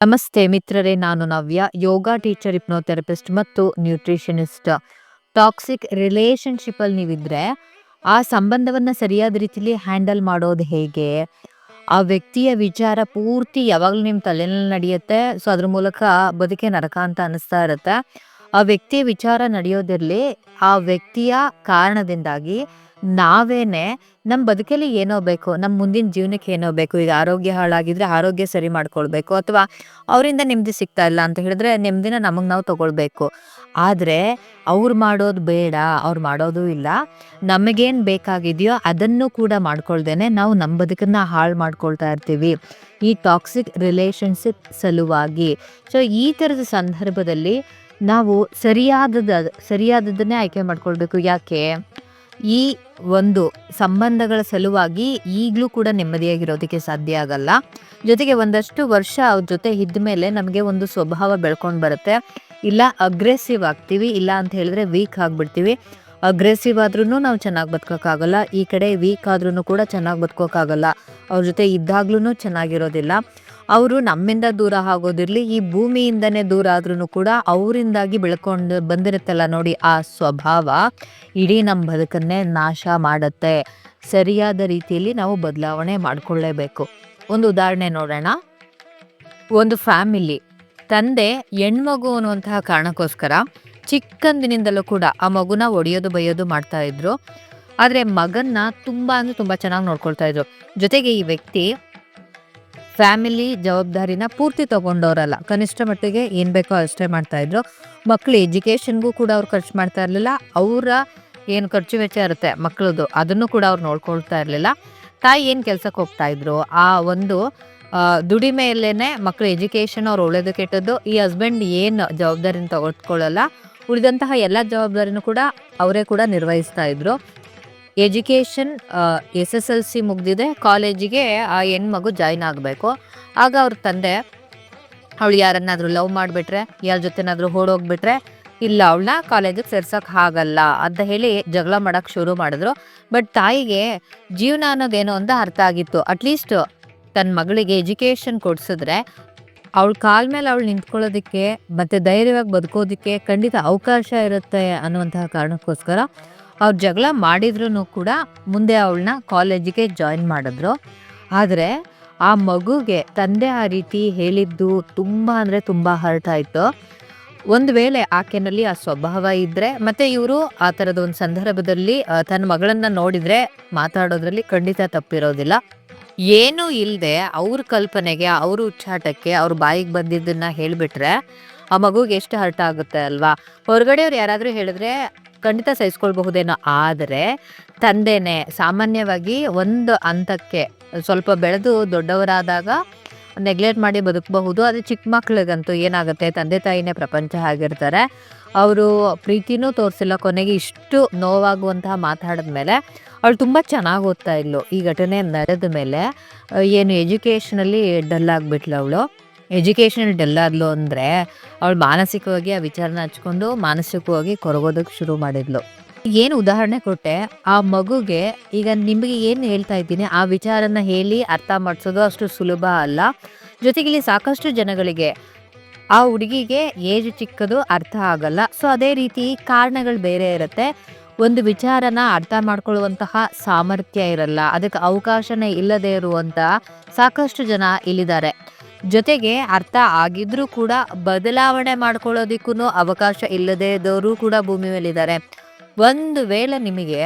ನಮಸ್ತೆ ಮಿತ್ರರೇ, ನಾನು ನವ್ಯ, ಯೋಗ ಟೀಚರ್, ಹಿಪ್ನೋಥೆರಪಿಸ್ಟ್ ಮತ್ತು ನ್ಯೂಟ್ರಿಷನಿಸ್ಟ್. ಟಾಕ್ಸಿಕ್ ರಿಲೇಶನ್ಶಿಪ್ ಅಲ್ಲಿ ನೀವಿದ್ರೆ ಆ ಸಂಬಂಧವನ್ನ ಸರಿಯಾದ ರೀತಿಲಿ ಹ್ಯಾಂಡಲ್ ಮಾಡೋದು ಹೇಗೆ? ಆ ವ್ಯಕ್ತಿಯ ವಿಚಾರ ಪೂರ್ತಿ ಯಾವಾಗ್ಲೂ ನಿಮ್ ತಲೆನಲ್ಲಿ ನಡೆಯುತ್ತೆ. ಸೊ ಅದ್ರ ಮೂಲಕ ಬದುಕೆ ನರಕ ಅಂತ ಅನಿಸ್ತಾ ಇರುತ್ತೆ. ಆ ವ್ಯಕ್ತಿಯ ವಿಚಾರ ನಡೆಯೋದಿರ್ಲಿ, ಆ ವ್ಯಕ್ತಿಯ ಕಾರಣದಿಂದಾಗಿ ನಾವೇನೆ ನಮ್ಮ ಬದುಕಲ್ಲಿ ಏನೋ ಬೇಕು, ನಮ್ಮ ಮುಂದಿನ ಜೀವನಕ್ಕೆ ಏನೋ ಬೇಕು. ಈಗ ಆರೋಗ್ಯ ಹಾಳಾಗಿದ್ರೆ ಆರೋಗ್ಯ ಸರಿ ಮಾಡ್ಕೊಳ್ಬೇಕು, ಅಥವಾ ಅವರಿಂದ ನೆಮ್ಮದಿ ಸಿಗ್ತಾ ಇಲ್ಲ ಅಂತ ಹೇಳಿದ್ರೆ ನೆಮ್ಮದಿನ ನಮಗೆ ನಾವು ತಗೊಳ್ಬೇಕು. ಆದರೆ ಅವ್ರು ಮಾಡೋದು ಬೇಡ, ಅವ್ರು ಮಾಡೋದು ಇಲ್ಲ. ನಮಗೇನು ಬೇಕಾಗಿದೆಯೋ ಅದನ್ನು ಕೂಡ ಮಾಡ್ಕೊಳ್ದೇನೆ ನಾವು ನಮ್ಮ ಬದುಕನ್ನ ಹಾಳು ಮಾಡ್ಕೊಳ್ತಾ ಇರ್ತೀವಿ ಈ ಟಾಕ್ಸಿಕ್ ರಿಲೇಶನ್ಶಿಪ್ ಸಲುವಾಗಿ. ಸೊ ಈ ಥರದ ಸಂದರ್ಭದಲ್ಲಿ ನಾವು ಸರಿಯಾದದನ್ನೇ ಆಯ್ಕೆ ಮಾಡ್ಕೊಳ್ಬೇಕು. ಯಾಕೆ? ಈ ಒಂದು ಸಂಬಂಧಗಳ ಸಲುವಾಗಿ ಈಗಲೂ ಕೂಡ ನೆಮ್ಮದಿಯಾಗಿರೋದಕ್ಕೆ ಸಾಧ್ಯ ಆಗಲ್ಲ. ಜೊತೆಗೆ ಒಂದಷ್ಟು ವರ್ಷ ಅವ್ರ ಜೊತೆ ಇದ್ದ ಮೇಲೆ ನಮಗೆ ಒಂದು ಸ್ವಭಾವ ಬೆಳ್ಕೊಂಡು ಬರುತ್ತೆ. ಇಲ್ಲ ಅಗ್ರೆಸಿವ್ ಆಗ್ತೀವಿ, ಇಲ್ಲ ಅಂತ ಹೇಳಿದ್ರೆ ವೀಕ್ ಆಗಿಬಿಡ್ತೀವಿ. ಅಗ್ರೆಸಿವ್ ಆದ್ರೂ ನಾವು ಚೆನ್ನಾಗಿ ಬದುಕೋಕ್ಕಾಗಲ್ಲ, ಈ ಕಡೆ ವೀಕ್ ಆದ್ರೂ ಕೂಡ ಚೆನ್ನಾಗಿ ಬದುಕೋಕ್ಕಾಗಲ್ಲ. ಅವ್ರ ಜೊತೆ ಇದ್ದಾಗ್ಲೂ ಚೆನ್ನಾಗಿರೋದಿಲ್ಲ. ಅವರು ನಮ್ಮಿಂದ ದೂರ ಆಗೋದಿರಲಿ, ಈ ಭೂಮಿಯಿಂದನೇ ದೂರ ಆದ್ರೂ ಕೂಡ ಅವರಿಂದಾಗಿ ಬೆಳ್ಕೊಂಡು ಬಂದಿರುತ್ತಲ್ಲ ನೋಡಿ, ಆ ಸ್ವಭಾವ ಇಡೀ ನಮ್ಮ ಬದುಕನ್ನೇ ನಾಶ ಮಾಡುತ್ತೆ. ಸರಿಯಾದ ರೀತಿಯಲ್ಲಿ ನಾವು ಬದಲಾವಣೆ ಮಾಡಿಕೊಳ್ಳೇಬೇಕು. ಒಂದು ಉದಾಹರಣೆ ನೋಡೋಣ. ಒಂದು ಫ್ಯಾಮಿಲಿ ತಂದೆ ಹೆಣ್ಮಗು ಅನ್ನುವಂತಹ ಕಾರಣಕ್ಕೋಸ್ಕರ ಚಿಕ್ಕಂದಿನಿಂದಲೂ ಕೂಡ ಆ ಮಗುನ ಒಡೆಯೋದು ಬೈಯೋದು ಮಾಡ್ತಾ ಇದ್ರು. ಆದರೆ ಮಗನ್ನ ತುಂಬ ಅಂದ್ರೆ ತುಂಬ ಚೆನ್ನಾಗಿ ನೋಡ್ಕೊಳ್ತಾ ಇದ್ರು. ಜೊತೆಗೆ ಈ ವ್ಯಕ್ತಿ ಫ್ಯಾಮಿಲಿ ಜವಾಬ್ದಾರಿನ ಪೂರ್ತಿ ತಗೊಂಡವ್ರಲ್ಲ, ಕನಿಷ್ಠ ಮಟ್ಟಿಗೆ ಏನು ಬೇಕೋ ಅಷ್ಟೇ ಮಾಡ್ತಾ ಇದ್ರು. ಮಕ್ಕಳು ಎಜುಕೇಷನ್ಗೂ ಕೂಡ ಅವ್ರು ಖರ್ಚು ಮಾಡ್ತಾ ಇರಲಿಲ್ಲ. ಅವರ ಏನು ಖರ್ಚು ವೆಚ್ಚ ಇರುತ್ತೆ ಮಕ್ಕಳದು, ಅದನ್ನು ಕೂಡ ಅವ್ರು ನೋಡ್ಕೊಳ್ತಾ ಇರಲಿಲ್ಲ. ತಾಯಿ ಏನು ಕೆಲ್ಸಕ್ಕೆ ಹೋಗ್ತಾ ಇದ್ರು, ಆ ಒಂದು ದುಡಿಮೆಯಲ್ಲೇನೆ ಮಕ್ಕಳು ಎಜುಕೇಷನ್, ಅವ್ರು ಒಳ್ಳೇದು ಕೆಟ್ಟದ್ದು, ಈ ಹಸ್ಬೆಂಡ್ ಏನು ಜವಾಬ್ದಾರಿನ ತಗೊಳ್ಕೊಳ್ಳಲ್ಲ, ಉಳಿದಂತಹ ಎಲ್ಲ ಜವಾಬ್ದಾರಿನೂ ಕೂಡ ಅವರೇ ಕೂಡ ನಿರ್ವಹಿಸ್ತಾ ಇದ್ರು. ಎಜುಕೇಷನ್ SSLC ಮುಗ್ದಿದೆ, ಕಾಲೇಜಿಗೆ ಆ ಹೆಣ್ಮಗು ಜಾಯ್ನ್ ಆಗಬೇಕು. ಆಗ ಅವ್ರ ತಂದೆ ಅವಳು ಯಾರನ್ನಾದ್ರೂ ಲವ್ ಮಾಡಿಬಿಟ್ರೆ, ಯಾರ ಜೊತೆನಾದ್ರೂ ಓಡೋಗ್ಬಿಟ್ರೆ, ಇಲ್ಲ ಅವಳನ್ನ ಕಾಲೇಜಿಗೆ ಸೇರ್ಸೋಕೆ ಆಗಲ್ಲ ಅಂತ ಹೇಳಿ ಜಗಳ ಮಾಡೋಕ್ಕೆ ಶುರು ಮಾಡಿದ್ರು. ಬಟ್ ತಾಯಿಗೆ ಜೀವನ ಅನ್ನೋದೇನೋ ಅಂತ ಅರ್ಥ ಆಗಿತ್ತು. ಅಟ್ಲೀಸ್ಟ್ ತನ್ನ ಮಗಳಿಗೆ ಎಜುಕೇಷನ್ ಕೊಡ್ಸಿದ್ರೆ ಅವಳ ಕಾಲ ಮೇಲೆ ಅವಳು ನಿಂತ್ಕೊಳ್ಳೋದಕ್ಕೆ ಮತ್ತು ಧೈರ್ಯವಾಗಿ ಬದುಕೋದಕ್ಕೆ ಖಂಡಿತ ಅವಕಾಶ ಇರುತ್ತೆ ಅನ್ನುವಂತಹ ಕಾರಣಕ್ಕೋಸ್ಕರ ಅವ್ರು ಜಗಳ ಮಾಡಿದ್ರೂ ಕೂಡ ಮುಂದೆ ಅವಳನ್ನ ಕಾಲೇಜಿಗೆ ಜಾಯಿನ್ ಮಾಡಿದ್ರು. ಆದರೆ ಆ ಮಗುಗೆ ತಂದೆ ಆ ರೀತಿ ಹೇಳಿದ್ದು ತುಂಬ ಅಂದರೆ ತುಂಬ ಹರ್ಟ್ ಆಯಿತು. ಒಂದು ವೇಳೆ ಆಕೆನಲ್ಲಿ ಆ ಸ್ವಭಾವ ಇದ್ದರೆ, ಮತ್ತು ಇವರು ಆ ಥರದ ಒಂದು ಸಂದರ್ಭದಲ್ಲಿ ತನ್ನ ಮಗಳನ್ನು ನೋಡಿದರೆ ಮಾತಾಡೋದ್ರಲ್ಲಿ ಖಂಡಿತ ತಪ್ಪಿರೋದಿಲ್ಲ. ಏನೂ ಇಲ್ಲದೆ ಅವ್ರ ಕಲ್ಪನೆಗೆ, ಅವ್ರ ಉಚ್ಚಾಟಕ್ಕೆ, ಅವ್ರ ಬಾಯಿಗೆ ಬಂದಿದ್ದನ್ನ ಹೇಳಿಬಿಟ್ರೆ ಆ ಮಗುಗೆ ಎಷ್ಟು ಹರ್ಟ್ ಆಗುತ್ತೆ ಅಲ್ವಾ? ಹೊರಗಡೆಯವ್ರು ಯಾರಾದರೂ ಹೇಳಿದ್ರೆ ಖಂಡಿತ ಸಹಿಸ್ಕೊಳ್ಬಹುದೇನೋ. ಆದರೆ ತಂದೆನೇ ಸಾಮಾನ್ಯವಾಗಿ ಒಂದು ಹಂತಕ್ಕೆ ಸ್ವಲ್ಪ ಬೆಳೆದು ದೊಡ್ಡವರಾದಾಗ ನೆಗ್ಲೆಕ್ಟ್ ಮಾಡಿ ಬದುಕಬಹುದು. ಅದು ಚಿಕ್ಕ ಮಕ್ಳಿಗಂತೂ ಏನಾಗುತ್ತೆ, ತಂದೆ ತಾಯಿನೇ ಪ್ರಪಂಚ ಆಗಿರ್ತಾರೆ. ಅವರು ಪ್ರೀತಿನೂ ತೋರಿಸಿಲ್ಲ, ಕೊನೆಗೆ ಇಷ್ಟು ನೋವಾಗುವಂತಹ ಮಾತಾಡಿದ್ಮೇಲೆ ಅವಳು ತುಂಬ ಚೆನ್ನಾಗಿ ಓದ್ತಾ ಇದ್ಲು. ಈ ಘಟನೆ ನಡೆದ ಮೇಲೆ ಏನು ಎಜುಕೇಷನಲ್ಲಿ ಡಲ್ ಆಗಿಬಿಟ್ಲು ಅವಳು. ಎಜುಕೇಷನಲ್ಲಿ ಡಲ್ ಆದ್ಲು ಅಂದರೆ ಅವಳು ಮಾನಸಿಕವಾಗಿ ಆ ವಿಚಾರನ ಹಚ್ಕೊಂಡು ಮಾನಸಿಕವಾಗಿ ಕೊರಗೋದಕ್ಕೆ ಶುರು ಮಾಡಿದ್ಲು. ಏನು ಉದಾಹರಣೆ ಕೊಟ್ಟೆ, ಆ ಮಗುಗೆ ಈಗ ನಿಮಗೆ ಏನು ಹೇಳ್ತಾ ಇದ್ದೀನಿ ಆ ವಿಚಾರನ ಹೇಳಿ ಅರ್ಥ ಮಾಡಿಸೋದು ಅಷ್ಟು ಸುಲಭ ಅಲ್ಲ. ಜೊತೆಗೆ ಇಲ್ಲಿ ಸಾಕಷ್ಟು ಜನಗಳಿಗೆ ಆ ಹುಡುಗಿಗೆ ಏಜ್ ಚಿಕ್ಕದು ಅರ್ಥ ಆಗಲ್ಲ. ಸೊ ಅದೇ ರೀತಿ ಕಾರಣಗಳು ಬೇರೆ ಇರುತ್ತೆ. ಒಂದು ವಿಚಾರನ ಅರ್ಥ ಮಾಡ್ಕೊಳ್ಳುವಂತಹ ಸಾಮರ್ಥ್ಯ ಇರಲ್ಲ, ಅದಕ್ಕೆ ಅವಕಾಶನೇ ಇಲ್ಲದೆ ಇರುವಂಥ ಸಾಕಷ್ಟು ಜನ ಇಲ್ಲಿದ್ದಾರೆ. ಜೊತೆಗೆ ಅರ್ಥ ಆಗಿದ್ರೂ ಕೂಡ ಬದಲಾವಣೆ ಮಾಡ್ಕೊಳ್ಳೋದಕ್ಕೂ ಅವಕಾಶ ಇಲ್ಲದೆ ಇದ್ದವರು ಕೂಡ ಭೂಮಿ ಮೇಲಿದ್ದಾರೆ. ಒಂದು ವೇಳೆ ನಿಮಗೆ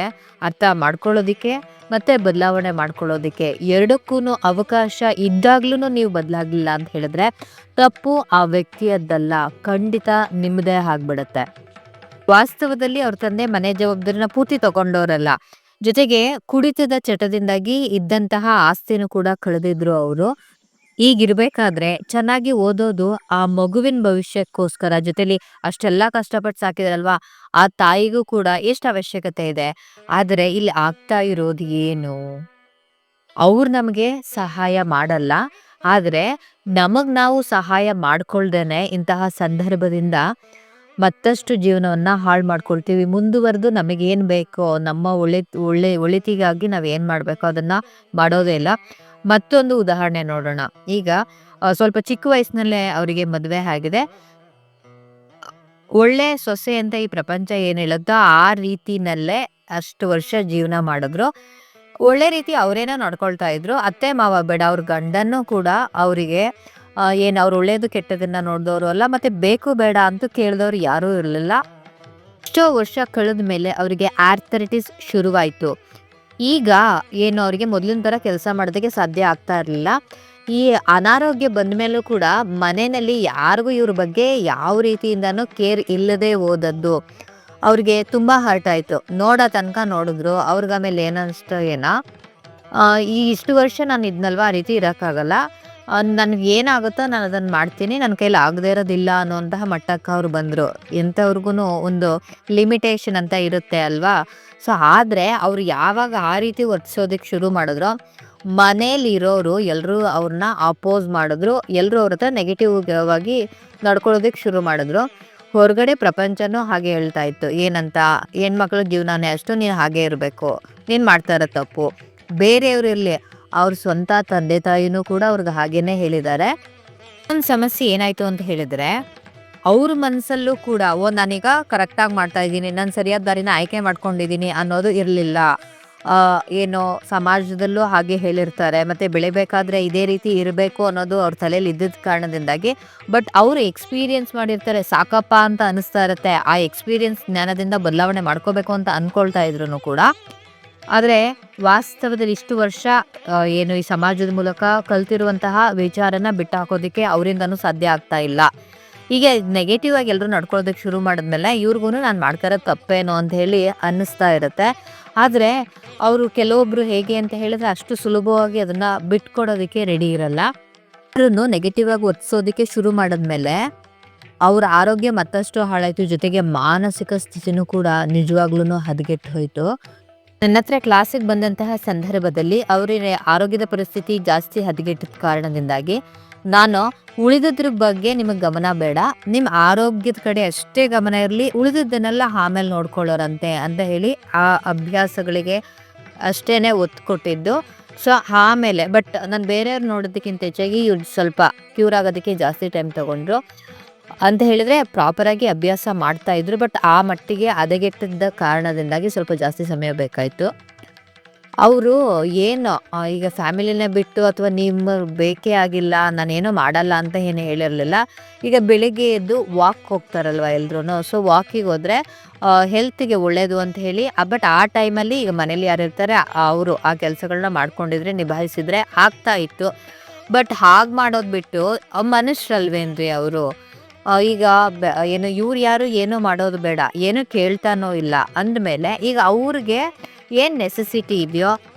ಅರ್ಥ ಮಾಡ್ಕೊಳ್ಳೋದಕ್ಕೆ ಮತ್ತು ಬದಲಾವಣೆ ಮಾಡ್ಕೊಳ್ಳೋದಕ್ಕೆ ಎರಡಕ್ಕೂ ಅವಕಾಶ ಇದ್ದಾಗ್ಲೂ ನೀವು ಬದಲಾಗಲಿಲ್ಲ ಅಂತ ಹೇಳಿದ್ರೆ ತಪ್ಪು ಆ ವ್ಯಕ್ತಿಯದ್ದಲ್ಲ, ಖಂಡಿತ ನಿಮ್ಮದೇ ಆಗ್ಬಿಡುತ್ತೆ. ವಾಸ್ತವದಲ್ಲಿ ಅವ್ರ ತಂದೆ ಮನೆ ಜವಾಬ್ದಾರಿನ ಪೂರ್ತಿ ತಗೊಂಡವರಲ್ಲ. ಜೊತೆಗೆ ಕುಡಿತದ ಚಟದಿಂದಾಗಿ ಇದ್ದಂತಹ ಆಸ್ತಿನೂ ಕೂಡ ಕಳೆದಿದ್ರು ಅವರು. ಈಗಿರ್ಬೇಕಾದ್ರೆ ಚೆನ್ನಾಗಿ ಓದೋದು ಆ ಮಗುವಿನ ಭವಿಷ್ಯಕ್ಕೋಸ್ಕರ. ಜೊತೆಲಿ ಅಷ್ಟೆಲ್ಲ ಕಷ್ಟಪಟ್ಟು ಸಾಕಿದ್ರಲ್ವಾ, ಆ ತಾಯಿಗೂ ಕೂಡ ಎಷ್ಟು ಅವಶ್ಯಕತೆ ಇದೆ. ಆದರೆ ಇಲ್ಲಿ ಆಗ್ತಾ ಇರೋದು ಏನು? ಅವ್ರು ನಮಗೆ ಸಹಾಯ ಮಾಡಲ್ಲ, ಆದರೆ ನಾವು ಸಹಾಯ ಮಾಡ್ಕೊಳ್ದೇನೆ ಇಂತಹ ಸಂದರ್ಭದಿಂದ ಮತ್ತಷ್ಟು ಜೀವನವನ್ನ ಹಾಳು ಮಾಡ್ಕೊಳ್ತೀವಿ. ಮುಂದುವರೆದು ನಮಗೇನು ಬೇಕೋ, ನಮ್ಮ ಒಳಿತಿಗಾಗಿ ನಾವು ಏನು ಮಾಡಬೇಕೋ ಅದನ್ನ ಮಾಡೋದೇ ಇಲ್ಲ. ಮತ್ತೊಂದು ಉದಾಹರಣೆ ನೋಡೋಣ. ಈಗ ಸ್ವಲ್ಪ ಚಿಕ್ಕ ವಯಸ್ಸಿನಲ್ಲೇ ಅವರಿಗೆ ಮದುವೆ ಆಗಿದೆ. ಒಳ್ಳೆ ಸೊಸೆ ಅಂತ ಈ ಪ್ರಪಂಚ ಏನ್ ಹೇಳುತ್ತೋ ಆ ರೀತಿನಲ್ಲೇ ಅಷ್ಟು ವರ್ಷ ಜೀವನ ಮಾಡಿದ್ರು. ಒಳ್ಳೆ ರೀತಿ ಅವರೇನೋ ನಡ್ಕೊಳ್ತಾ ಇದ್ರು. ಅತ್ತೆ ಮಾವ ಬೇಡ, ಅವ್ರ ಗಂಡನ್ನೂ ಕೂಡ ಅವರಿಗೆ ಏನು ಅವ್ರು ಒಳ್ಳೇದು ಕೆಟ್ಟದನ್ನ ನೋಡಿದವರು ಅಲ್ಲ, ಮತ್ತೆ ಬೇಕು ಬೇಡ ಅಂತೂ ಕೇಳಿದವ್ರು ಯಾರೂ ಇರಲಿಲ್ಲ. ಎಷ್ಟೋ ವರ್ಷ ಕಳೆದ ಮೇಲೆ ಅವರಿಗೆ ಆರ್ಥರಿಟಿಸ್ ಶುರುವಾಯಿತು. ಈಗ ಏನು ಅವರಿಗೆ ಮೊದಲಿನ ಥರ ಕೆಲಸ ಮಾಡೋದಕ್ಕೆ ಸಾಧ್ಯ ಆಗ್ತಾ ಇರಲಿಲ್ಲ. ಈ ಅನಾರೋಗ್ಯ ಬಂದ ಮೇಲೂ ಕೂಡ ಮನೆಯಲ್ಲಿ ಯಾರಿಗೂ ಇವ್ರ ಬಗ್ಗೆ ಯಾವ ರೀತಿಯಿಂದನೂ ಕೇರ್ ಇಲ್ಲದೆ ಹೋದದ್ದು ಅವ್ರಿಗೆ ತುಂಬ ಹರ್ಟ್ ಆಯಿತು. ನೋಡೋ ತನಕ ನೋಡಿದ್ರು. ಅವ್ರಿಗೆ ಆಮೇಲೆ ಏನನ್ನಿಸ್ತು ಏನೋ, ಈ ಇಷ್ಟು ವರ್ಷ ನಾನು ಇದ್ನಲ್ವ, ಆ ರೀತಿ ಇರೋಕ್ಕಾಗಲ್ಲ, ನನಗೆ ಏನಾಗುತ್ತೋ ನಾನು ಅದನ್ನು ಮಾಡ್ತೀನಿ, ನನ್ನ ಕೈಲಿ ಆಗದೆ ಇರೋದಿಲ್ಲ ಅನ್ನೋಂತಹ ಮಟ್ಟಕ್ಕೆ ಅವ್ರು ಬಂದರು. ಎಂಥವ್ರಿಗೂ ಒಂದು ಲಿಮಿಟೇಷನ್ ಅಂತ ಇರುತ್ತೆ ಅಲ್ವಾ. ಸೊ ಆದರೆ ಅವ್ರು ಯಾವಾಗ ಆ ರೀತಿ ವರ್ತಿಸೋದಕ್ಕೆ ಶುರು ಮಾಡಿದ್ರು, ಮನೇಲಿರೋರು ಎಲ್ಲರೂ ಅವ್ರನ್ನ ಅಪೋಸ್ ಮಾಡಿದ್ರು. ಎಲ್ಲರೂ ಅವ್ರ ಹತ್ರ ನೆಗೆಟಿವ್ ಆಗಿ ನಡ್ಕೊಳ್ಳೋದಕ್ಕೆ ಶುರು ಮಾಡಿದ್ರು. ಹೊರಗಡೆ ಪ್ರಪಂಚನೂ ಹಾಗೆ ಹೇಳ್ತಾ ಇತ್ತು. ಏನಂತ, ಹೆಣ್ಮಕ್ಳ ಜೀವನನೇ ಅಷ್ಟು, ನೀನು ಹಾಗೆ ಇರಬೇಕು, ನೀನು ಮಾಡ್ತಾ ಇರೋ ತಪ್ಪು. ಬೇರೆಯವರು ಇರಲಿ, ಅವ್ರ ಸ್ವಂತ ತಂದೆ ತಾಯಿನೂ ಕೂಡ ಅವ್ರಿಗೆ ಹಾಗೇನೆ ಹೇಳಿದ್ದಾರೆ. ಒಂದು ಸಮಸ್ಯೆ ಏನಾಯಿತು ಅಂತ ಹೇಳಿದರೆ, ಅವ್ರ ಮನಸ್ಸಲ್ಲೂ ಕೂಡ ನಾನೀಗ ಕರೆಕ್ಟಾಗಿ ಮಾಡ್ತಾ ಇದ್ದೀನಿ, ನಾನು ಸರಿಯಾದ ದಾರಿನ ಆಯ್ಕೆ ಮಾಡ್ಕೊಂಡಿದ್ದೀನಿ ಅನ್ನೋದು ಇರಲಿಲ್ಲ. ಏನೋ ಸಮಾಜದಲ್ಲೂ ಹಾಗೆ ಹೇಳಿರ್ತಾರೆ, ಮತ್ತು ಬೆಳಿಬೇಕಾದ್ರೆ ಇದೇ ರೀತಿ ಇರಬೇಕು ಅನ್ನೋದು ಅವ್ರ ತಲೆಯಲ್ಲಿ ಇದ್ದಿದ್ದ ಕಾರಣದಿಂದಾಗಿ. ಬಟ್ ಅವರು ಎಕ್ಸ್ಪೀರಿಯನ್ಸ್ ಮಾಡಿರ್ತಾರೆ, ಸಾಕಪ್ಪ ಅಂತ ಅನಿಸ್ತಾ ಇರುತ್ತೆ. ಆ ಎಕ್ಸ್ಪೀರಿಯನ್ಸ್ ಜ್ಞಾನದಿಂದ ಬದಲಾವಣೆ ಮಾಡ್ಕೋಬೇಕು ಅಂತ ಅಂದ್ಕೊಳ್ತಾ ಇದ್ರು ಕೂಡ. ಆದರೆ ವಾಸ್ತವದಲ್ಲಿ ಇಷ್ಟು ವರ್ಷ ಏನು ಈ ಸಮಾಜದ ಮೂಲಕ ಕಲ್ತಿರುವಂತಹ ವಿಚಾರನ ಬಿಟ್ಟು ಹಾಕೋದಕ್ಕೆ ಅವರಿಂದನೂ ಸಾಧ್ಯ ಆಗ್ತಾ ಇಲ್ಲ. ಹೀಗೆ ನೆಗೆಟಿವ್ ಆಗಿ ಎಲ್ಲರೂ ನಡ್ಕೊಳ್ಳೋದಕ್ಕೆ ಶುರು ಮಾಡಿದ್ಮೇಲೆ ಇವ್ರಿಗೂ ನಾನು ಮಾಡ್ತಾ ಇರೋದು ತಪ್ಪೇನೋ ಅಂತ ಹೇಳಿ ಅನ್ನಿಸ್ತಾ ಇರುತ್ತೆ. ಆದರೆ ಅವರು ಕೆಲವೊಬ್ರು ಹೇಗೆ ಅಂತ ಹೇಳಿದ್ರೆ ಅಷ್ಟು ಸುಲಭವಾಗಿ ಅದನ್ನು ಬಿಟ್ಕೊಡೋದಕ್ಕೆ ರೆಡಿ ಇರಲ್ಲ. ಅವ್ರನ್ನು ನೆಗೆಟಿವ್ ಆಗಿ ವರ್ತಿಸೋದಕ್ಕೆ ಶುರು ಮಾಡಿದ್ಮೇಲೆ ಅವ್ರ ಆರೋಗ್ಯ ಮತ್ತಷ್ಟು ಹಾಳಾಯಿತು. ಜೊತೆಗೆ ಮಾನಸಿಕ ಸ್ಥಿತಿನೂ ಕೂಡ ನಿಜವಾಗ್ಲೂ ಹದಗೆಟ್ಟು ಹೋಯಿತು. ನನ್ನ ಹತ್ರ ಕ್ಲಾಸಿಗೆ ಬಂದಂತಹ ಸಂದರ್ಭದಲ್ಲಿ ಅವರ ಆರೋಗ್ಯದ ಪರಿಸ್ಥಿತಿ ಜಾಸ್ತಿ ಹದಗೆಟ್ಟಿದ ಕಾರಣದಿಂದಾಗಿ ನಾನು ಉಳಿದದ್ರ ಬಗ್ಗೆ ನಿಮಗೆ ಗಮನ ಬೇಡ, ನಿಮ್ಮ ಆರೋಗ್ಯದ ಕಡೆ ಅಷ್ಟೇ ಗಮನ ಇರಲಿ, ಉಳಿದದ್ದನ್ನೆಲ್ಲ ಆಮೇಲೆ ನೋಡ್ಕೊಳ್ಳೋರಂತೆ ಅಂತ ಹೇಳಿ ಆ ಅಭ್ಯಾಸಗಳಿಗೆ ಅಷ್ಟೇ ಒತ್ತು ಕೊಟ್ಟಿದ್ದು. ಸೊ ಆಮೇಲೆ ಬಟ್ ನಾನು ಬೇರೆಯವ್ರು ನೋಡೋದಕ್ಕಿಂತ ಹೆಚ್ಚಾಗಿ ಇವ್ರು ಸ್ವಲ್ಪ ಕ್ಯೂರ್ ಆಗೋದಕ್ಕೆ ಜಾಸ್ತಿ ಟೈಮ್ ತೊಗೊಂಡ್ರು ಅಂತ ಹೇಳಿದರೆ ಪ್ರಾಪರಾಗಿ ಅಭ್ಯಾಸ ಮಾಡ್ತಾಯಿದ್ರು. ಬಟ್ ಆ ಮಟ್ಟಿಗೆ ಹದಗೆಟ್ಟಿದ್ದ ಕಾರಣದಿಂದಾಗಿ ಸ್ವಲ್ಪ ಜಾಸ್ತಿ ಸಮಯ ಬೇಕಾಯಿತು. ಅವರು ಏನು ಈಗ ಫ್ಯಾಮಿಲಿನೇ ಬಿಟ್ಟು ಅಥವಾ ನಿಮ್ಮ ಬೇಕೇ ಆಗಿಲ್ಲ, ನಾನೇನೋ ಮಾಡಲ್ಲ ಅಂತ ಏನು ಹೇಳಿರಲಿಲ್ಲ. ಈಗ ಬೆಳಿಗ್ಗೆ ಎದ್ದು ವಾಕ್ ಹೋಗ್ತಾರಲ್ವ ಎಲ್ರೂ, ಸೊ ವಾಕಿಗೆ ಹೋದರೆ ಹೆಲ್ತಿಗೆ ಒಳ್ಳೆಯದು ಅಂತ ಹೇಳಿ. ಬಟ್ ಆ ಟೈಮಲ್ಲಿ ಈಗ ಮನೇಲಿ ಯಾರು ಇರ್ತಾರೆ ಅವರು ಆ ಕೆಲಸಗಳನ್ನ ಮಾಡ್ಕೊಂಡಿದ್ರೆ ನಿಭಾಯಿಸಿದ್ರೆ ಆಗ್ತಾ ಇತ್ತು. ಬಟ್ ಹಾಗೆ ಮಾಡೋದು ಬಿಟ್ಟು ಮನುಷ್ಯರಲ್ವೇನ್ರಿ ಅವರು, ಈಗ ಏನು ಇವ್ರು ಯಾರು ಏನೂ ಮಾಡೋದು ಬೇಡ, ಏನೂ ಕೇಳ್ತಾನೋ ಇಲ್ಲ ಅಂದಮೇಲೆ ಈಗ ಅವ್ರಿಗೆ ಏನು ನೆಸೆಸಿಟಿ ಇದೆಯೋ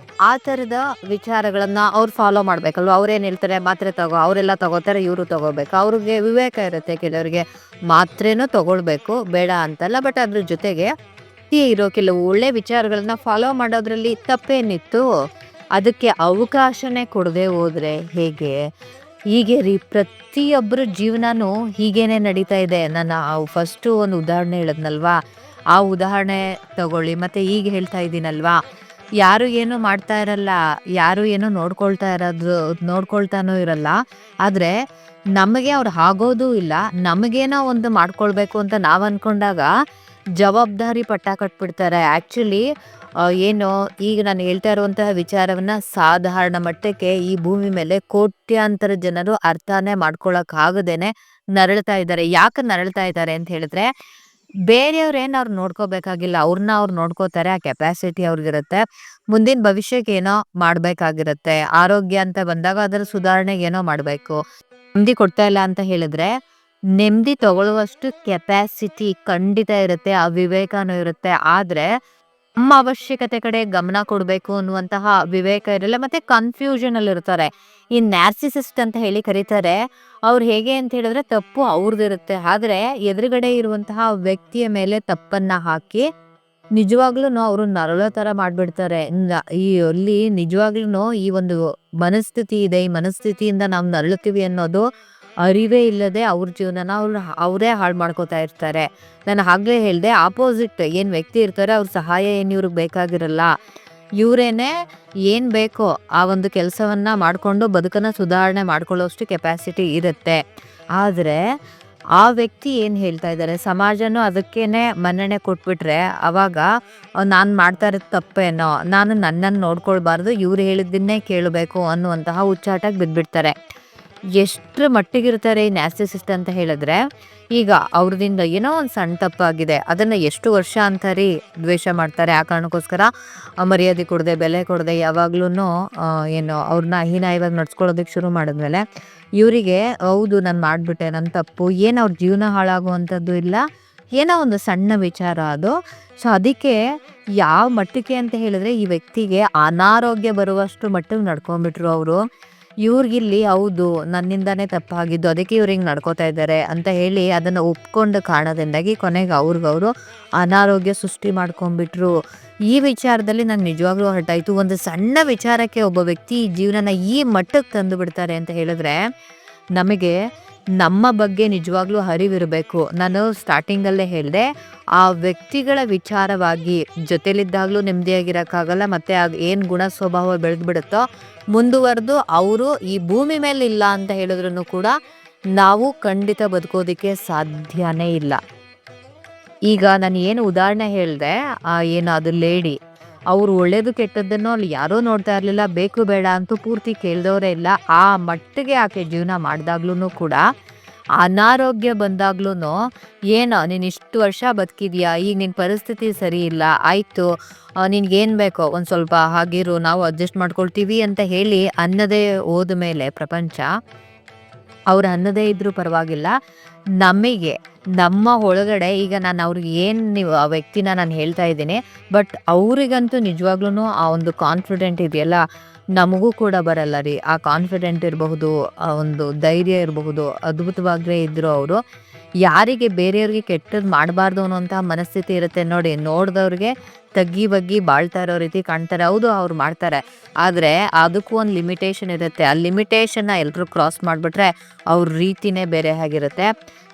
ಆ ಥರದ ವಿಚಾರಗಳನ್ನು ಅವ್ರು ಫಾಲೋ ಮಾಡಬೇಕಲ್ವ. ಅವ್ರೇನು ಹೇಳ್ತಾರೆ, ಮಾತ್ರೆ ತಗೋ, ಅವರೆಲ್ಲ ತಗೋತಾರೆ, ಇವರು ತಗೋಬೇಕು. ಅವ್ರಿಗೆ ವಿವೇಕ ಇರುತ್ತೆ, ಕೆಲವರಿಗೆ ಮಾತ್ರೆನೂ ತಗೊಳ್ಬೇಕು ಬೇಡ ಅಂತಲ್ಲ. ಬಟ್ ಅದ್ರ ಜೊತೆಗೆ ಇರೋ ಕೆಲವು ಒಳ್ಳೆ ವಿಚಾರಗಳನ್ನ ಫಾಲೋ ಮಾಡೋದ್ರಲ್ಲಿ ತಪ್ಪೇನಿತ್ತು. ಅದಕ್ಕೆ ಅವಕಾಶನೇ ಕೊಡದೆ ಹೋದರೆ ಹೇಗೆ? ಹೀಗೆ ಪ್ರತಿಯೊಬ್ಬರ ಜೀವನನೂ ಹೀಗೇನೆ ನಡೀತಾ ಇದೆ. ನಾನು ಫಸ್ಟು ಒಂದು ಉದಾಹರಣೆ ಹೇಳಿದ್ನಲ್ವಾ, ಆ ಉದಾಹರಣೆ ತಗೊಳ್ಳಿ. ಮತ್ತು ಈಗ ಹೇಳ್ತಾ ಇದ್ದೀನಲ್ವಾ, ಯಾರು ಏನೂ ಮಾಡ್ತಾ ಇರಲ್ಲ, ಯಾರು ಏನೋ ನೋಡ್ಕೊಳ್ತಾನೂ ಇರಲ್ಲ. ಆದರೆ ನಮಗೆ ಅವ್ರು ಆಗೋದೂ ಇಲ್ಲ. ನಮಗೇನೋ ಒಂದು ಮಾಡ್ಕೊಳ್ಬೇಕು ಅಂತ ನಾವು ಅಂದ್ಕೊಂಡಾಗ ಜವಾಬ್ದಾರಿ ಪಟ್ಟ ಕಟ್ಬಿಡ್ತಾರೆ. ಆ್ಯಕ್ಚುಲಿ ಏನು ಈಗ ನಾನು ಹೇಳ್ತಾ ಇರುವಂತಹ ವಿಚಾರವನ್ನು ಸಾಧಾರಣ ಮಟ್ಟಕ್ಕೆ ಈ ಭೂಮಿ ಮೇಲೆ ಕೋಟ್ಯಾಂತರ ಜನರು ಅರ್ಥನೇ ಮಾಡ್ಕೊಳಕ್ಕಾಗದೇನೆ ನರಳ್ತಾ ಇದ್ದಾರೆ. ಯಾಕೆ ನರಳ್ತಾ ಇದ್ದಾರೆ ಅಂತ ಹೇಳಿದ್ರೆ, ಬೇರೆಯವ್ರೇನು ಅವ್ರು ನೋಡ್ಕೋಬೇಕಾಗಿಲ್ಲ, ಅವ್ರನ್ನ ಅವ್ರು ನೋಡ್ಕೋತಾರೆ. ಆ ಕೆಪಾಸಿಟಿ ಅವ್ರಿಗಿರುತ್ತೆ. ಮುಂದಿನ ಭವಿಷ್ಯಕ್ಕೆ ಏನೋ ಮಾಡಬೇಕಾಗಿರುತ್ತೆ. ಆರೋಗ್ಯ ಅಂತ ಬಂದಾಗ ಅದರ ಸುಧಾರಣೆಗೆ ಏನೋ ಮಾಡಬೇಕು. ನೆಮ್ಮದಿ ಕೊಡ್ತಾ ಇಲ್ಲ ಅಂತ ಹೇಳಿದ್ರೆ, ನೆಮ್ಮದಿ ತಗೊಳ್ಳುವಷ್ಟು ಕೆಪಾಸಿಟಿ ಖಂಡಿತ ಇರುತ್ತೆ, ಆ ವಿವೇಕನೂ ಇರುತ್ತೆ. ಆದರೆ ನಮ್ಮ ಅವಶ್ಯಕತೆ ಕಡೆ ಗಮನ ಕೊಡಬೇಕು ಅನ್ನುವಂತಹ ವಿವೇಕ ಇರಲ್ಲ. ಮತ್ತೆ ಕನ್ಫ್ಯೂಷನ್ ಅಲ್ಲಿ ಇರ್ತಾರೆ. ಈ ನ್ಯಾರ್ಸಿಸಿಸ್ಟ್ ಅಂತ ಹೇಳಿ ಕರೀತಾರೆ. ಅವ್ರು ಹೇಗೆ ಅಂತ ಹೇಳಿದ್ರೆ ತಪ್ಪು ಅವ್ರದ್ದಿರುತ್ತೆ, ಆದರೆ ಎದುರುಗಡೆ ಇರುವಂತಹ ವ್ಯಕ್ತಿಯ ಮೇಲೆ ತಪ್ಪನ್ನ ಹಾಕಿ ನಿಜವಾಗ್ಲೂ ಅವರು ನರಳೋ ಥರ ಮಾಡಿಬಿಡ್ತಾರೆ. ಅಲ್ಲಿ ನಿಜವಾಗ್ಲೂ ಈ ಒಂದು ಮನಸ್ಥಿತಿ ಇದೆ, ಈ ಮನಸ್ಥಿತಿಯಿಂದ ನಾವು ನರಳುತ್ತೀವಿ ಅನ್ನೋದು ಅರಿವೇ ಇಲ್ಲದೆ ಅವ್ರ ಜೀವನನ ಅವರೇ ಹಾಳು ಮಾಡ್ಕೋತಾ ಇರ್ತಾರೆ. ನಾನು ಆಗಲೇ ಹೇಳಿದೆ, ಆಪೋಸಿಟ್ ಏನು ವ್ಯಕ್ತಿ ಇರ್ತಾರೆ ಅವ್ರ ಸಹಾಯ ಏನು ಇವ್ರಿಗೆ ಬೇಕಾಗಿರಲ್ಲ. ಇವರೇನೆ ಏನು ಬೇಕೋ ಆ ಒಂದು ಕೆಲಸವನ್ನ ಮಾಡಿಕೊಂಡು ಬದುಕನ್ನು ಸುಧಾರಣೆ ಮಾಡ್ಕೊಳ್ಳೋಷ್ಟು ಕೆಪಾಸಿಟಿ ಇರುತ್ತೆ. ಆದರೆ ಆ ವ್ಯಕ್ತಿ ಏನು ಹೇಳ್ತಾ ಇದ್ದಾರೆ, ಸಮಾಜನೂ ಅದಕ್ಕೇನೆ ಮನ್ನಣೆ ಕೊಟ್ಬಿಟ್ರೆ ಅವಾಗ ನಾನು ಮಾಡ್ತಾ ಇರೋದು ತಪ್ಪೇನೋ, ನಾನು ನನ್ನನ್ನು ನೋಡ್ಕೊಳ್ಬಾರ್ದು, ಇವ್ರು ಹೇಳಿದ್ದನ್ನೇ ಕೇಳಬೇಕು ಅನ್ನುವಂತಹ ಹುಚ್ಚಾಟಕ್ಕೆ ಬಿದ್ದುಬಿಡ್ತಾರೆ. ಎಷ್ಟರ ಮಟ್ಟಿಗಿರ್ತಾರೆ ಈ ನ್ಯಾರ್ಸಿಸಿಸ್ಟ್ ಅಂತ ಹೇಳಿದ್ರೆ, ಈಗ ಅವ್ರದಿಂದ ಏನೋ ಒಂದು ಸಣ್ಣ ತಪ್ಪಾಗಿದೆ ಅದನ್ನು ಎಷ್ಟು ವರ್ಷ ಅಂತಾರಿ ದ್ವೇಷ ಮಾಡ್ತಾರೆ. ಆ ಕಾರಣಕ್ಕೋಸ್ಕರ ಮರ್ಯಾದೆ ಕೊಡದೆ ಬೆಲೆ ಕೊಡದೆ ಯಾವಾಗ್ಲೂ ಏನು ಅವ್ರನ್ನ ಹೀನಾಯವಾಗಿ ನಡ್ಸ್ಕೊಳ್ಳೋದಕ್ಕೆ ಶುರು ಮಾಡಿದ್ಮೇಲೆ ಇವರಿಗೆ ಹೌದು ನಾನು ಮಾಡಿಬಿಟ್ಟೆ ನನ್ನ ತಪ್ಪು, ಏನು ಅವ್ರ ಜೀವನ ಹಾಳಾಗುವಂಥದ್ದು ಇಲ್ಲ, ಏನೋ ಒಂದು ಸಣ್ಣ ವಿಚಾರ ಅದು. ಸೊ ಅದಕ್ಕೆ ಯಾವ ಮಟ್ಟಕ್ಕೆ ಅಂತ ಹೇಳಿದ್ರೆ ಈ ವ್ಯಕ್ತಿಗೆ ಅನಾರೋಗ್ಯ ಬರುವಷ್ಟು ಮಟ್ಟಿಗೆ ನಡ್ಕೊಂಡ್ಬಿಟ್ರು ಅವರು. ಇವ್ರಿಗಿಲ್ಲಿ ಹೌದು ನನ್ನಿಂದಾನೇ ತಪ್ಪಾಗಿದ್ದು ಅದಕ್ಕೆ ಇವ್ರು ಹಿಂಗೆ ನಡ್ಕೋತಾ ಇದ್ದಾರೆ ಅಂತ ಹೇಳಿ ಅದನ್ನು ಒಪ್ಕೊಂಡ ಕಾರಣದಿಂದಾಗಿ ಕೊನೆಗೆ ಅವ್ರಿಗವರು ಅನಾರೋಗ್ಯ ಸೃಷ್ಟಿ ಮಾಡ್ಕೊಂಡ್ಬಿಟ್ರು. ಈ ವಿಚಾರದಲ್ಲಿ ನಂಗೆ ನಿಜವಾಗ್ಲೂ ಹರ್ಟಾಯಿತು. ಒಂದು ಸಣ್ಣ ವಿಚಾರಕ್ಕೆ ಒಬ್ಬ ವ್ಯಕ್ತಿ ಜೀವನನ ಈ ಮಟ್ಟಕ್ಕೆ ತಂದು ಬಿಡ್ತಾರೆ ಅಂತ ಹೇಳಿದ್ರೆ ನಮಗೆ ನಮ್ಮ ಬಗ್ಗೆ ನಿಜವಾಗ್ಲೂ ಅರಿವಿರಬೇಕು. ನಾನು ಸ್ಟಾರ್ಟಿಂಗಲ್ಲೇ ಹೇಳಿದೆ, ಆ ವ್ಯಕ್ತಿಗಳ ವಿಚಾರವಾಗಿ ಜೊತೆಲಿದ್ದಾಗಲೂ ನೆಮ್ಮದಿಯಾಗಿರೋಕ್ಕಾಗಲ್ಲ, ಮತ್ತು ಏನು ಗುಣ ಸ್ವಭಾವ ಬೆಳೆದ್ಬಿಡುತ್ತೋ ಮುಂದುವರೆದು ಅವರು ಈ ಭೂಮಿ ಮೇಲೆ ಇಲ್ಲ ಅಂತ ಹೇಳಿದ್ರು ಕೂಡ ನಾವು ಖಂಡಿತ ಬದುಕೋದಕ್ಕೆ ಸಾಧ್ಯನೇ ಇಲ್ಲ. ಈಗ ನಾನು ಏನು ಉದಾಹರಣೆ ಹೇಳಿದೆ, ಏನು ಅದು ಲೇಡಿ, ಅವರು ಒಳ್ಳೇದು ಕೆಟ್ಟದ್ದನ್ನು ಅಲ್ಲಿ ಯಾರೂ ನೋಡ್ತಾ ಇರಲಿಲ್ಲ, ಬೇಕು ಬೇಡ ಅಂತೂ ಪೂರ್ತಿ ಕೇಳಿದವರೇ ಇಲ್ಲ. ಆ ಮಟ್ಟಿಗೆ ಆಕೆ ಜೀವನ ಮಾಡಿದಾಗ್ಲೂ ಕೂಡ ಅನಾರೋಗ್ಯ ಬಂದಾಗ್ಲೂ ಏನೋ ನೀನು ಇಷ್ಟು ವರ್ಷ ಬದುಕಿದ್ಯಾ, ಈಗ ನಿನ್ನ ಪರಿಸ್ಥಿತಿ ಸರಿ ಇಲ್ಲ, ಆಯಿತು ನಿನ್ಗೇನು ಬೇಕೋ ಒಂದು ಸ್ವಲ್ಪ ಹಾಗಿರು, ನಾವು ಅಡ್ಜಸ್ಟ್ ಮಾಡ್ಕೊಳ್ತೀವಿ ಅಂತ ಹೇಳಿ ಅನ್ನದೇ ಹೋದ ಮೇಲೆ ಪ್ರಪಂಚ, ಅವ್ರು ಅನ್ನದೇ ಇದ್ರೂ ಪರವಾಗಿಲ್ಲ, ನಮಗೆ ನಮ್ಮ ಒಳಗಡೆ ಈಗ ನಾನು ಅವ್ರಿಗೆ ಏನು ನೀವು ಆ ವ್ಯಕ್ತಿನ ನಾನು ಹೇಳ್ತಾ ಇದ್ದೀನಿ, ಬಟ್ ಅವರಿಗಂತೂ ನಿಜವಾಗ್ಲೂ ಆ ಒಂದು ಕಾನ್ಫಿಡೆಂಟ್ ಇದೆಯಲ್ಲ ನಮಗೂ ಕೂಡ ಬರಲ್ಲ ರೀ. ಆ ಕಾನ್ಫಿಡೆಂಟ್ ಇರಬಹುದು, ಆ ಒಂದು ಧೈರ್ಯ ಇರಬಹುದು, ಅದ್ಭುತವಾಗೇ ಇದ್ರು ಅವರು. ಯಾರಿಗೆ ಬೇರೆಯವ್ರಿಗೆ ಕೆಟ್ಟದ್ದು ಮಾಡಬಾರ್ದು ಅನ್ನೋಂಥ ಮನಸ್ಥಿತಿ ಇರುತ್ತೆ ನೋಡಿ, ನೋಡಿದವ್ರಿಗೆ ತಗ್ಗಿ ಬಗ್ಗಿ ಬಾಳ್ತಾ ಇರೋ ರೀತಿ ಕಾಣ್ತಾರೆ. ಹೌದು ಅವ್ರು ಮಾಡ್ತಾರೆ, ಆದರೆ ಅದಕ್ಕೂ ಒಂದು ಲಿಮಿಟೇಷನ್ ಇರುತ್ತೆ. ಆ ಲಿಮಿಟೇಷನ್ನ ಎಲ್ಲರೂ ಕ್ರಾಸ್ ಮಾಡಿಬಿಟ್ರೆ ಅವ್ರ ರೀತಿನೇ ಬೇರೆ ಆಗಿರುತ್ತೆ.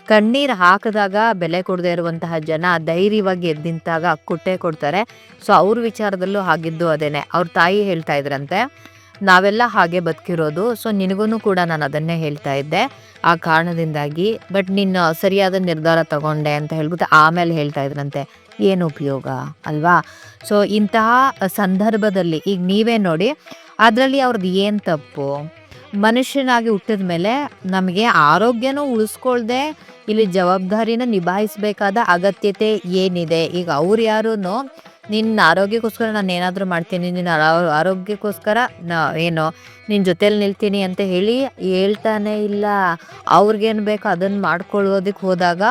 ಕಣ್ಣೀರು ಹಾಕಿದಾಗ ಬೆಲೆ ಕೊಡದೇ ಇರುವಂತಹ ಜನ ಧೈರ್ಯವಾಗಿ ಎದ್ದಿಂತಾಗ ಕೊಟ್ಟೇ ಕೊಡ್ತಾರೆ. ಸೊ ಅವ್ರ ವಿಚಾರದಲ್ಲೂ ಆಗಿದ್ದು ಅದೇನೆ. ಅವ್ರ ತಾಯಿ ಹೇಳ್ತಾ ಇದ್ರಂತೆ, ನಾವೆಲ್ಲ ಹಾಗೆ ಬದುಕಿರೋದು, ಸೊ ನಿನಗೂ ಕೂಡ ನಾನು ಅದನ್ನೇ ಹೇಳ್ತಾ ಇದ್ದೆ ಆ ಕಾರಣದಿಂದಾಗಿ, ಬಟ್ ನೀನು ಸರಿಯಾದ ನಿರ್ಧಾರ ತಗೊಂಡೆ ಅಂತ ಹೇಳ್ಬಿಟ್ಟು ಆಮೇಲೆ ಹೇಳ್ತಾ ಇದ್ರಂತೆ. ಏನು ಉಪಯೋಗ ಅಲ್ವಾ? ಸೊ ಇಂತಹ ಸಂದರ್ಭದಲ್ಲಿ ಈಗ ನೀವೇ ನೋಡಿ, ಅದರಲ್ಲಿ ಅವ್ರದ್ದು ಏನು ತಪ್ಪು? ಮನುಷ್ಯನಾಗಿ ಹುಟ್ಟಿದ ಮೇಲೆ ನಮಗೆ ಆರೋಗ್ಯನೂ ಉಳಿಸ್ಕೊಳ್ದೆ ಇಲ್ಲಿ ಜವಾಬ್ದಾರಿನ ನಿಭಾಯಿಸಬೇಕಾದ ಅಗತ್ಯತೆ ಏನಿದೆ? ಈಗ ಅವ್ರು ಯಾರೂ ನಿನ್ನ ಆರೋಗ್ಯಕ್ಕೋಸ್ಕರ ನಾನು ಏನಾದರೂ ಮಾಡ್ತೀನಿ, ನಿನ್ನ ಆರೋಗ್ಯಕ್ಕೋಸ್ಕರ ಏನೋ ನಿನ್ನ ಜೊತೇಲಿ ನಿಲ್ತೀನಿ ಅಂತ ಹೇಳಿ ಹೇಳ್ತಾನೆ ಇಲ್ಲ. ಅವ್ರಿಗೇನು ಬೇಕೋ ಅದನ್ನು ಮಾಡ್ಕೊಳ್ಳೋದಕ್ಕೆ ಹೋದಾಗ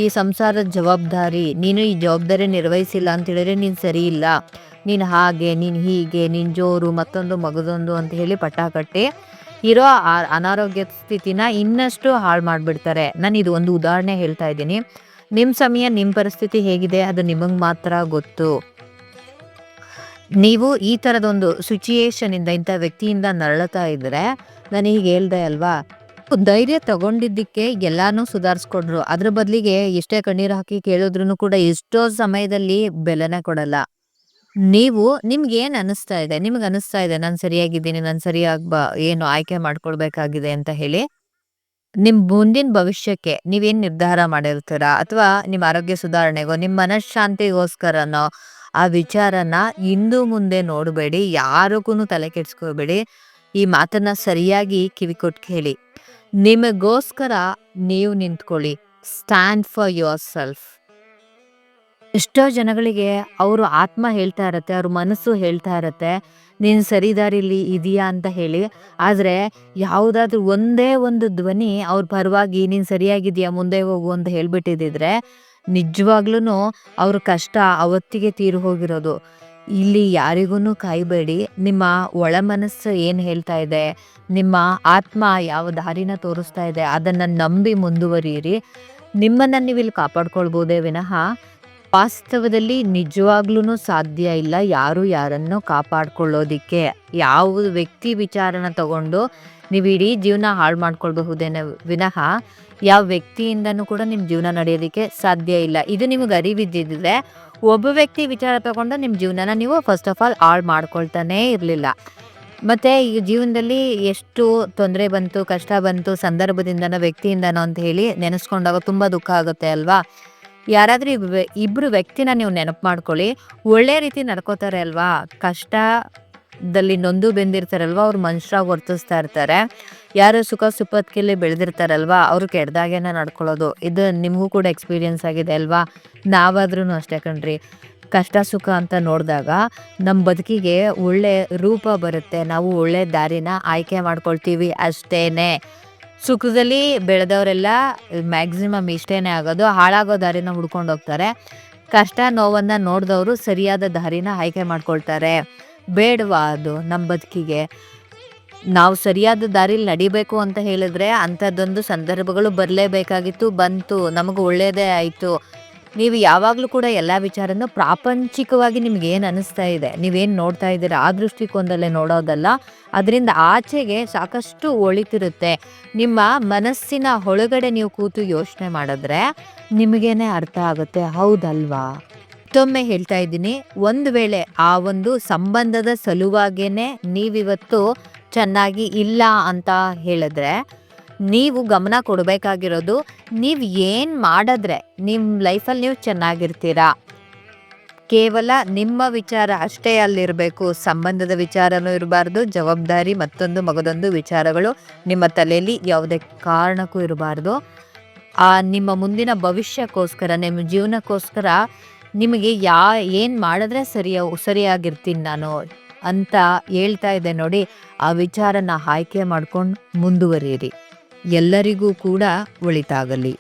ಈ ಸಂಸಾರದ ಜವಾಬ್ದಾರಿ, ನೀನು ಈ ಜವಾಬ್ದಾರಿ ನಿರ್ವಹಿಸಿಲ್ಲ ಅಂತ ಹೇಳಿದ್ರೆ ನೀನು ಸರಿ ಇಲ್ಲ, ನೀನು ಹಾಗೆ, ನೀನು ಹೀಗೆ, ನೀನು ಜೋರು, ಮತ್ತೊಂದು ಮಗದೊಂದು ಅಂತ ಹೇಳಿ ಪಟ್ಟ ಕಟ್ಟಿ ಇರೋ ಅನಾರೋಗ್ಯ ಸ್ಥಿತಿನ ಇನ್ನಷ್ಟು ಹಾಳು ಮಾಡಿಬಿಡ್ತಾರೆ. ನಾನು ಇದು ಒಂದು ಉದಾಹರಣೆ ಹೇಳ್ತಾ ಇದ್ದೀನಿ. ನಿಮ್ಮ ಸಮಯ ನಿಮ್ಮ ಪರಿಸ್ಥಿತಿ ಹೇಗಿದೆ ಅದು ನಿಮಗೆ ಮಾತ್ರ ಗೊತ್ತು. ನೀವು ಈ ಥರದೊಂದು ಸಿಚುಯೇಷನಿಂದ ಇಂಥ ವ್ಯಕ್ತಿಯಿಂದ ನರಳುತ್ತಾ ಇದ್ದರೆ, ನಾನು ಹೀಗೆ ಹೇಳ್ದೆ ಅಲ್ವಾ, ಧೈರ್ಯ ತಗೊಂಡಿದ್ದಕ್ಕೆ ಎಲ್ಲಾನು ಸುಧಾರಿಸ್ಕೊಂಡ್ರು, ಅದ್ರ ಬದಲಿಗೆ ಎಷ್ಟೇ ಕಣ್ಣೀರು ಹಾಕಿ ಕೇಳಿದ್ರು ಕೂಡ ಎಷ್ಟೋ ಸಮಯದಲ್ಲಿ ಬೆಲೆನೇ ಕೊಡಲ್ಲ. ನೀವು ನಿಮ್ಗೇನು ಅನ್ನಿಸ್ತಾ ಇದೆ, ನಿಮ್ಗೆ ಅನ್ನಿಸ್ತಾ ಇದೆ ನಾನು ಸರಿಯಾಗಿದ್ದೀನಿ, ನಾನು ಸರಿಯಾಗಿ ಏನು ಆಯ್ಕೆ ಮಾಡ್ಕೊಳ್ಬೇಕಾಗಿದೆ ಅಂತ ಹೇಳಿ, ನಿಮ್ಮ ಮುಂದಿನ ಭವಿಷ್ಯಕ್ಕೆ ನೀವೇನು ನಿರ್ಧಾರ ಮಾಡಿರ್ತೀರಾ, ಅಥವಾ ನಿಮ್ಮ ಆರೋಗ್ಯ ಸುಧಾರಣೆಗೋ ನಿಮ್ಮ ಮನಃಶಾಂತಿಗೋಸ್ಕರನೋ ಆ ವಿಚಾರನ ಇಂದು ಮುಂದೆ ನೋಡಬೇಡಿ, ಯಾರಿಗೂ ತಲೆ ಕೆಡಿಸ್ಕೋಬೇಡಿ. ಈ ಮಾತನ್ನ ಸರಿಯಾಗಿ ಕಿವಿ ಕೊಟ್ಟು ಕೇಳಿ. ನಿಮಗೋಸ್ಕರ ನೀವು ನಿಂತ್ಕೊಳ್ಳಿ. Stand for your self. ಎಷ್ಟೋ ಜನಗಳಿಗೆ ಅವರು ಆತ್ಮ ಹೇಳ್ತಾ ಇರತ್ತೆ, ಅವ್ರ ಮನಸ್ಸು ಹೇಳ್ತಾ ಇರತ್ತೆ ನೀನು ಸರಿ ದಾರಿಲಿ ಇದೆಯಾ ಅಂತ ಹೇಳಿ. ಆದರೆ ಯಾವುದಾದ್ರೂ ಒಂದೇ ಒಂದು ಧ್ವನಿ ಅವ್ರ ಪರವಾಗಿ ನೀನು ಸರಿಯಾಗಿದೆಯಾ ಮುಂದೆ ಹೋಗು ಅಂತ ಹೇಳ್ಬಿಟ್ಟಿದ್ರೆ ನಿಜವಾಗ್ಲೂ ಅವ್ರ ಕಷ್ಟ ಅವತ್ತಿಗೆ ತೀರು ಹೋಗಿರೋದು. ಇಲ್ಲಿ ಯಾರಿಗೂ ಕಾಯಬೇಡಿ. ನಿಮ್ಮ ಒಳ ಮನಸ್ಸು ಏನು ಹೇಳ್ತಾ ಇದೆ, ನಿಮ್ಮ ಆತ್ಮ ಯಾವ ದಾರಿನ ತೋರಿಸ್ತಾ ಇದೆ ಅದನ್ನು ನಂಬಿ ಮುಂದುವರಿಯಿರಿ. ನಿಮ್ಮನ್ನು ನೀವು ಇಲ್ಲಿ ಕಾಪಾಡ್ಕೊಳ್ಬೋದೇ ವಿನಃ ವಾಸ್ತವದಲ್ಲಿ ನಿಜವಾಗ್ಲೂ ಸಾಧ್ಯ ಇಲ್ಲ ಯಾರು ಯಾರನ್ನು ಕಾಪಾಡ್ಕೊಳ್ಳೋದಿಕ್ಕೆ. ಯಾವ ವ್ಯಕ್ತಿ ವಿಚಾರನ ತಗೊಂಡು ನೀವು ಇಡೀ ಜೀವನ ಹಾಳು ಮಾಡ್ಕೊಳ್ಬಹುದೇನೋ ವಿನಃ ಯಾವ ವ್ಯಕ್ತಿಯಿಂದನೂ ಕೂಡ ನಿಮ್ಮ ಜೀವನ ನಡೆಯೋದಕ್ಕೆ ಸಾಧ್ಯ ಇಲ್ಲ. ಇದು ನಿಮಗೆ ಅರಿವಿದ್ದಿದ್ರೆ ಒಬ್ಬ ವ್ಯಕ್ತಿ ವಿಚಾರ ತಗೊಂಡು ನಿಮ್ಮ ಜೀವನನ ನೀವು ಫಸ್ಟ್ ಆಫ್ ಆಲ್ ಹಾಳು ಮಾಡ್ಕೊಳ್ತಾನೇ ಇರಲಿಲ್ಲ. ಮತ್ತು ಈ ಜೀವನದಲ್ಲಿ ಎಷ್ಟು ತೊಂದರೆ ಬಂತು, ಕಷ್ಟ ಬಂತು, ಸಂದರ್ಭದಿಂದನೋ ವ್ಯಕ್ತಿಯಿಂದನೋ ಅಂತ ಹೇಳಿ ನೆನೆಸ್ಕೊಂಡಾಗ ತುಂಬ ದುಃಖ ಆಗುತ್ತೆ ಅಲ್ವಾ? ಯಾರಾದರೂ ಇಬ್ಬರು ವ್ಯಕ್ತಿನ ನೀವು ನೆನಪು ಮಾಡ್ಕೊಳ್ಳಿ, ಒಳ್ಳೆ ರೀತಿ ನಡ್ಕೋತಾರೆ ಅಲ್ವಾ? ಕಷ್ಟದಲ್ಲಿ ನೊಂದು ಬೆಂದಿರ್ತಾರಲ್ವ, ಅವ್ರು ಮನುಷ್ಯರಾಗಿ ವರ್ತಿಸ್ತಾ ಇರ್ತಾರೆ. ಯಾರು ಸುಖ ಸುಪ್ಪತ್ತಿಗೆಲ್ಲಿ ಬೆಳೆದಿರ್ತಾರಲ್ವಾ, ಅವರು ಕೆಡ್ದಾಗೇನೆ ನಡ್ಕೊಳ್ಳೋದು. ಇದು ನಿಮಗೂ ಕೂಡ ಎಕ್ಸ್ಪೀರಿಯನ್ಸ್ ಆಗಿದೆ ಅಲ್ವಾ? ನಾವಾದ್ರೂ ಅಷ್ಟೇ ಕಣ್ರಿ. ಕಷ್ಟ ಸುಖ ಅಂತ ನೋಡಿದಾಗ ನಮ್ಮ ಬದುಕಿಗೆ ಒಳ್ಳೆ ರೂಪ ಬರುತ್ತೆ. ನಾವು ಒಳ್ಳೆ ದಾರಿನ ಆಯ್ಕೆ ಮಾಡ್ಕೊಳ್ತೀವಿ ಅಷ್ಟೇನೆ. ಸುಖದಲ್ಲಿ ಬೆಳೆದವರೆಲ್ಲ ಮ್ಯಾಕ್ಸಿಮಮ್ ಇಷ್ಟೇನೆ ಆಗೋದು, ಹಾಳಾಗೋ ದಾರಿನ ಹುಡ್ಕೊಂಡು ಹೋಗ್ತಾರೆ. ಕಷ್ಟ ನೋವನ್ನು ನೋಡಿದವರು ಸರಿಯಾದ ದಾರಿನ ಆಯ್ಕೆ ಮಾಡ್ಕೊಳ್ತಾರೆ. ಬೇಡವಾ ಅದು ನಮ್ಮ ಬದುಕಿಗೆ? ನಾವು ಸರಿಯಾದ ದಾರಿಲಿ ನಡಿಬೇಕು ಅಂತ ಹೇಳಿದ್ರೆ ಅಂಥದ್ದೊಂದು ಸಂದರ್ಭಗಳು ಬರಲೇಬೇಕಾಗಿತ್ತು, ಬಂತು, ನಮಗೆ ಒಳ್ಳೆಯದೇ ಆಯಿತು. ನೀವು ಯಾವಾಗಲೂ ಕೂಡ ಎಲ್ಲ ವಿಚಾರನೂ ಪ್ರಾಪಂಚಿಕವಾಗಿ ನಿಮ್ಗೇನು ಅನ್ನಿಸ್ತಾ ಇದೆ, ನೀವೇನು ನೋಡ್ತಾ ಇದ್ದೀರಾ ಆ ದೃಷ್ಟಿಕೋನದಲ್ಲೇ ನೋಡೋದಲ್ಲ. ಅದರಿಂದ ಆಚೆಗೆ ಸಾಕಷ್ಟು ಒಳಿತಿರುತ್ತೆ. ನಿಮ್ಮ ಮನಸ್ಸಿನ ಒಳಗಡೆ ನೀವು ಕೂತು ಯೋಚನೆ ಮಾಡಿದ್ರೆ ನಿಮಗೇನೆ ಅರ್ಥ ಆಗುತ್ತೆ, ಹೌದಲ್ವಾ? ಮತ್ತೊಮ್ಮೆ ಹೇಳ್ತಾ ಇದ್ದೀನಿ, ಒಂದು ವೇಳೆ ಆ ಒಂದು ಸಂಬಂಧದ ಸಲುವಾಗೇನೆ ನೀವಿವತ್ತು ಚೆನ್ನಾಗಿ ಇಲ್ಲ ಅಂತ ಹೇಳಿದ್ರೆ ನೀವು ಗಮನ ಕೊಡಬೇಕಾಗಿರೋದು, ನೀವು ಏನು ಮಾಡಿದ್ರೆ ನಿಮ್ಮ ಲೈಫಲ್ಲಿ ನೀವು ಚೆನ್ನಾಗಿರ್ತೀರಾ. ಕೇವಲ ನಿಮ್ಮ ವಿಚಾರ ಅಷ್ಟೇ ಅಲ್ಲಿರಬೇಕು, ಸಂಬಂಧದ ವಿಚಾರನೂ ಇರಬಾರ್ದು, ಜವಾಬ್ದಾರಿ ಮತ್ತೊಂದು ಮಗದೊಂದು ವಿಚಾರಗಳು ನಿಮ್ಮ ತಲೆಯಲ್ಲಿ ಯಾವುದೇ ಕಾರಣಕ್ಕೂ ಇರಬಾರ್ದು. ನಿಮ್ಮ ಮುಂದಿನ ಭವಿಷ್ಯಕ್ಕೋಸ್ಕರ, ನಿಮ್ಮ ಜೀವನಕ್ಕೋಸ್ಕರ ನಿಮಗೆ ಏನು ಮಾಡಿದ್ರೆ ಸರಿಯಾಗಿರ್ತೀನಿ ನಾನು ಅಂತ ಹೇಳ್ತಾ ಇದೆ ನೋಡಿ, ಆ ವಿಚಾರನ ಆಯ್ಕೆ ಮಾಡ್ಕೊಂಡು ಮುಂದುವರಿಯಿರಿ. ಎಲ್ಲರಿಗೂ ಕೂಡ ಒಳಿತಾಗಲಿ.